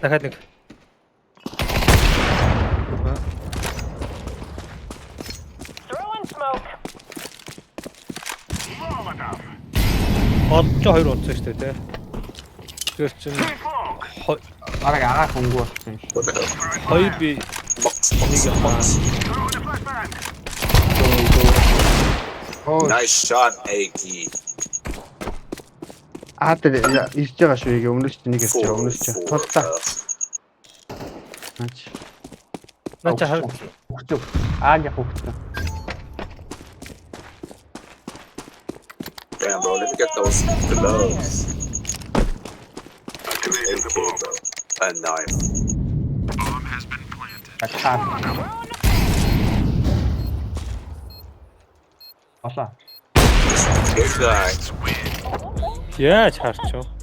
дахиад нэг. Олж хоёр унцсан шүү дээ, тий. Тэр чинь Бараг агаа хөнгөө болсон юм шиг. хоёр би нэг хаа. Nice shot, AK. Тэр ирж байгаа шүү. Өмнөөс чинь нэг ирж байгаа. Өмнөөс чинь. Тултаа. Наач. Наач хаа. Хөгцөв. Яг хөгцөв. Damn, bro, let me get those gloves. AK, bro. A knife. Атаа. Оса. Good guy. Яаж харч вэ?